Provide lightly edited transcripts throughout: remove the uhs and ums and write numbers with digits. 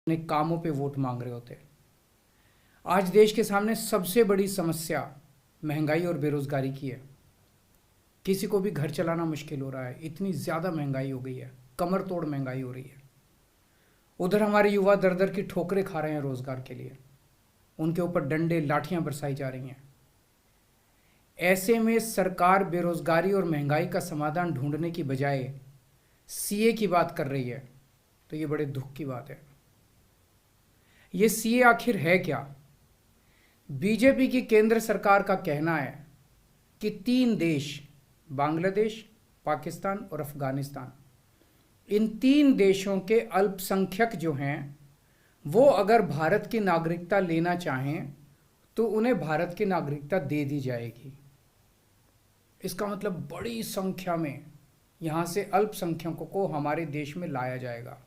अपने कामों पे वोट मांग रहे होते। आज देश के सामने सबसे बड़ी समस्या महंगाई और बेरोजगारी की है। किसी को भी घर चलाना मुश्किल हो रहा है, इतनी ज़्यादा महंगाई हो गई है, कमर तोड़ महंगाई हो रही है। उधर हमारे युवा दर दर की ठोकरें खा रहे हैं रोजगार के लिए, उनके ऊपर डंडे लाठियां बरसाई जा रही हैं। ऐसे में सरकार बेरोजगारी और महंगाई का समाधान ढूंढने की बजाय सीए की बात कर रही है, तो ये बड़े दुख की बात है। ये सीए आखिर है क्या? बीजेपी की केंद्र सरकार का कहना है कि 3 देश, बांग्लादेश, पाकिस्तान और अफगानिस्तान, इन 3 देशों के अल्पसंख्यक जो हैं वो अगर भारत की नागरिकता लेना चाहें तो उन्हें भारत की नागरिकता दे दी जाएगी। इसका मतलब बड़ी संख्या में यहाँ से अल्पसंख्यकों को हमारे देश में लाया जाएगा,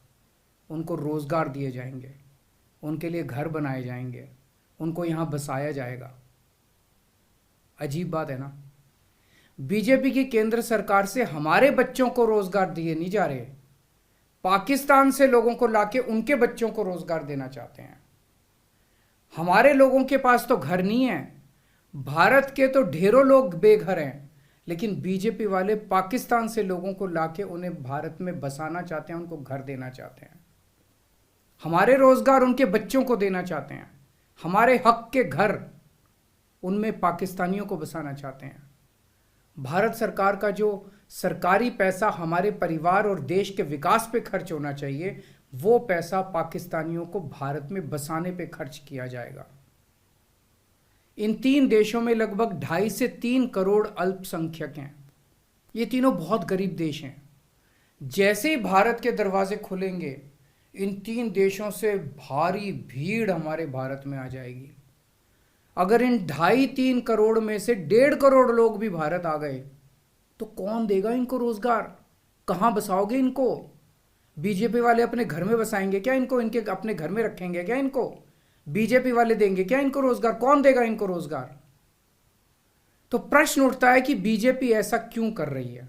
उनको रोज़गार दिए जाएंगे, उनके लिए घर बनाए जाएंगे, उनको यहाँ बसाया जाएगा। अजीब बात है ना। बीजेपी की केंद्र सरकार से हमारे बच्चों को रोज़गार दिए नहीं जा रहे, पाकिस्तान से लोगों को लाके उनके बच्चों को रोज़गार देना चाहते हैं। हमारे लोगों के पास तो घर नहीं है, भारत के तो ढेरों लोग बेघर हैं, लेकिन बीजेपी वाले पाकिस्तान से लोगों को लाके उन्हें भारत में बसाना चाहते हैं, उनको घर देना चाहते हैं। हमारे रोजगार उनके बच्चों को देना चाहते हैं, हमारे हक के घर उनमें पाकिस्तानियों को बसाना चाहते हैं। भारत सरकार का जो सरकारी पैसा हमारे परिवार और देश के विकास पे खर्च होना चाहिए, वो पैसा पाकिस्तानियों को भारत में बसाने पे खर्च किया जाएगा। इन 3 देशों में लगभग 2.5 से 3 करोड़ अल्पसंख्यक हैं। ये तीनों बहुत गरीब देश हैं। जैसे ही भारत के दरवाजे खुलेंगे, इन 3 देशों से भारी भीड़ हमारे भारत में आ जाएगी। अगर इन 2.5-3 करोड़ में से 1.5 करोड़ लोग भी भारत आ गए तो कौन देगा इनको रोजगार? कहां बसाओगे इनको? बीजेपी वाले अपने घर में बसाएंगे क्या इनको? इनके अपने घर में रखेंगे क्या इनको? बीजेपी वाले देंगे क्या इनको रोजगार? कौन देगा इनको रोजगार? तो प्रश्न उठता है कि बीजेपी ऐसा क्यों कर रही है।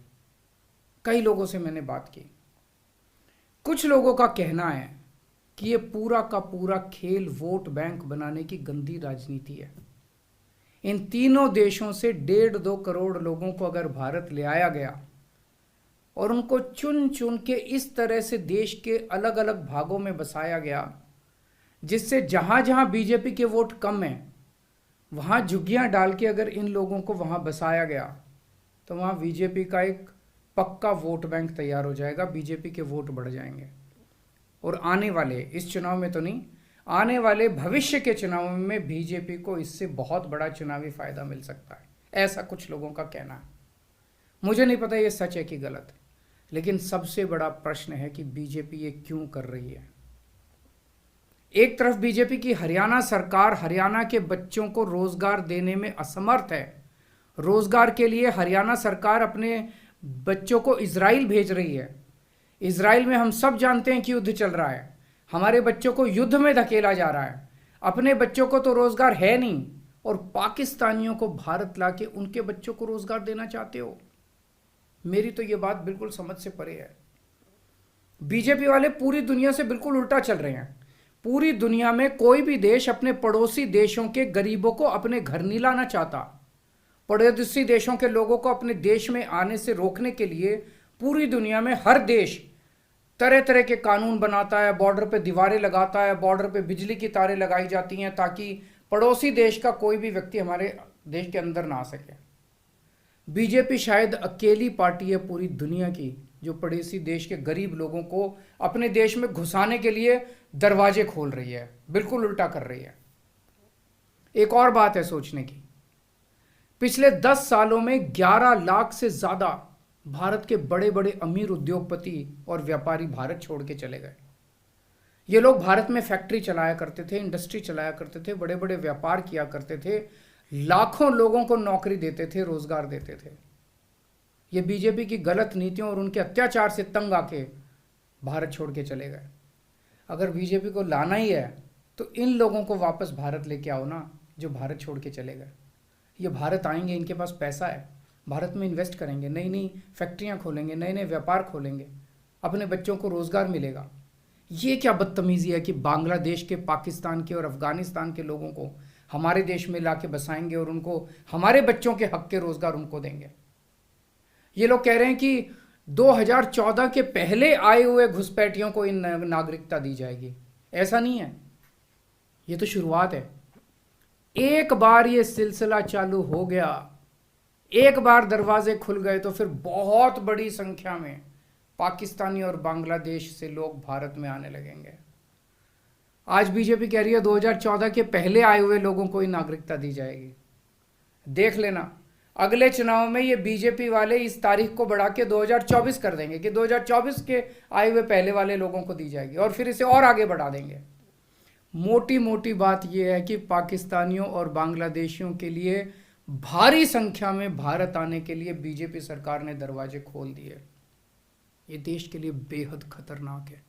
कई लोगों से मैंने बात की, कुछ लोगों का कहना है कि ये पूरा का पूरा खेल वोट बैंक बनाने की गंदी राजनीति है। इन तीनों देशों से 1.5-2 करोड़ लोगों को अगर भारत ले आया गया और उनको चुन चुन के इस तरह से देश के अलग अलग भागों में बसाया गया, जिससे जहां जहां बीजेपी के वोट कम हैं वहां झुग्गियां डाल के अगर इन लोगों को वहां बसाया गया तो वहां बीजेपी का एक पक्का वोट बैंक तैयार हो जाएगा, बीजेपी के वोट बढ़ जाएंगे। और आने वाले इस चुनाव में तो नहीं, आने वाले भविष्य के चुनाव में बीजेपी को इससे बहुत बड़ा चुनावी फायदा मिल सकता है, ऐसा कुछ लोगों का कहना है। मुझे नहीं पता ये सच है कि गलत है, लेकिन सबसे बड़ा प्रश्न है कि बीजेपी ये क्यों कर रही है। एक तरफ बीजेपी की हरियाणा सरकार हरियाणा के बच्चों को रोजगार देने में असमर्थ है। रोजगार के लिए हरियाणा सरकार अपने बच्चों को इजराइल भेज रही है। इजराइल में हम सब जानते हैं कि युद्ध चल रहा है, हमारे बच्चों को युद्ध में धकेला जा रहा है। अपने बच्चों को तो रोजगार है नहीं और पाकिस्तानियों को भारत लाके उनके बच्चों को रोजगार देना चाहते हो। मेरी तो ये बात बिल्कुल समझ से परे है। बीजेपी वाले पूरी दुनिया से बिल्कुल उल्टा चल रहे हैं। पूरी दुनिया में कोई भी देश अपने पड़ोसी देशों के गरीबों को अपने घर नहीं लाना चाहता। पड़ोसी देशों के लोगों को अपने देश में आने से रोकने के लिए पूरी दुनिया में हर देश तरह तरह के कानून बनाता है, बॉर्डर पे दीवारें लगाता है, बॉर्डर पे बिजली की तारें लगाई जाती हैं ताकि पड़ोसी देश का कोई भी व्यक्ति हमारे देश के अंदर ना आ सके। बीजेपी शायद अकेली पार्टी है पूरी दुनिया की जो पड़ोसी देश के गरीब लोगों को अपने देश में घुसाने के लिए दरवाजे खोल रही है, बिल्कुल उल्टा कर रही है। एक और बात है सोचने की, पिछले 10 सालों में 11 लाख से ज्यादा भारत के बड़े बड़े अमीर उद्योगपति और व्यापारी भारत छोड़ के चले गए। ये लोग भारत में फैक्ट्री चलाया करते थे, इंडस्ट्री चलाया करते थे, बड़े बड़े व्यापार किया करते थे, लाखों लोगों को नौकरी देते थे, रोजगार देते थे। ये बीजेपी की गलत नीतियों और उनके अत्याचार से तंग आके भारत छोड़ के चले गए। अगर बीजेपी को लाना ही है तो इन लोगों को वापस भारत लेके आओ ना, जो भारत छोड़ के चले गए। ये भारत आएंगे, इनके पास पैसा है, भारत में इन्वेस्ट करेंगे, नई नई फैक्ट्रियां खोलेंगे, नए नए व्यापार खोलेंगे, अपने बच्चों को रोजगार मिलेगा। ये क्या बदतमीजी है कि बांग्लादेश के, पाकिस्तान के और अफगानिस्तान के लोगों को हमारे देश में लाके बसाएंगे और उनको हमारे बच्चों के हक के रोजगार उनको देंगे। ये लोग कह रहे हैं कि 2014 के पहले आए हुए घुसपैठियों को इन नागरिकता दी जाएगी। ऐसा नहीं है, ये तो शुरुआत है। एक बार ये सिलसिला चालू हो गया, एक बार दरवाजे खुल गए तो फिर बहुत बड़ी संख्या में पाकिस्तानी और बांग्लादेश से लोग भारत में आने लगेंगे। आज बीजेपी कह रही है 2014 के पहले आए हुए लोगों को ही नागरिकता दी जाएगी। देख लेना, अगले चुनाव में ये बीजेपी वाले इस तारीख को बढ़ा के 2024 कर देंगे कि 2024 के आए हुए पहले वाले लोगों को दी जाएगी, और फिर इसे और आगे बढ़ा देंगे। मोटी मोटी बात यह है कि पाकिस्तानियों और बांग्लादेशियों के लिए भारी संख्या में भारत आने के लिए बीजेपी सरकार ने दरवाजे खोल दिए। ये देश के लिए बेहद खतरनाक है,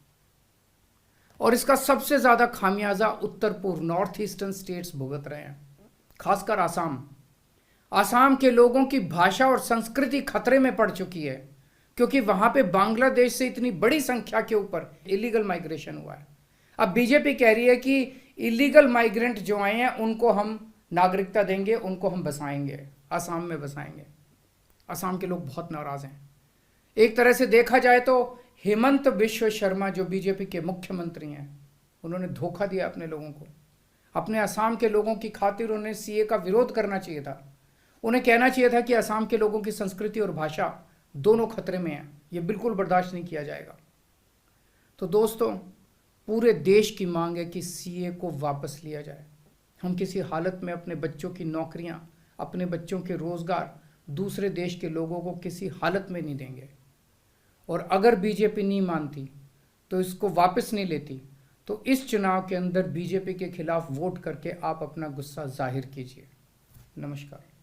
और इसका सबसे ज्यादा खामियाजा उत्तर पूर्व, नॉर्थ ईस्टर्न स्टेट्स भुगत रहे हैं, खासकर आसाम के लोगों की भाषा और संस्कृति खतरे में पड़ चुकी है, क्योंकि वहां पे बांग्लादेश से इतनी बड़ी संख्या के ऊपर इलीगल माइग्रेशन हुआ है। अब बीजेपी कह रही है कि इलीगल माइग्रेंट जो आए हैं उनको हम नागरिकता देंगे, उनको हम बसाएंगे, आसाम में बसाएंगे। आसाम के लोग बहुत नाराज हैं। एक तरह से देखा जाए तो हेमंत बिश्व शर्मा जो बीजेपी के मुख्यमंत्री हैं, उन्होंने धोखा दिया अपने लोगों को। अपने असम के लोगों की खातिर उन्हें सीए का विरोध करना चाहिए था। उन्हें कहना चाहिए था कि असम के लोगों की संस्कृति और भाषा दोनों खतरे में है, ये बिल्कुल बर्दाश्त नहीं किया जाएगा। तो दोस्तों, पूरे देश की मांग है कि सीए को वापस लिया जाए। हम किसी हालत में अपने बच्चों की नौकरियां, अपने बच्चों के रोजगार दूसरे देश के लोगों को किसी हालत में नहीं देंगे। और अगर बीजेपी नहीं मानती, तो इसको वापस नहीं लेती, तो इस चुनाव के अंदर बीजेपी के खिलाफ वोट करके आप अपना गुस्सा जाहिर कीजिए। नमस्कार।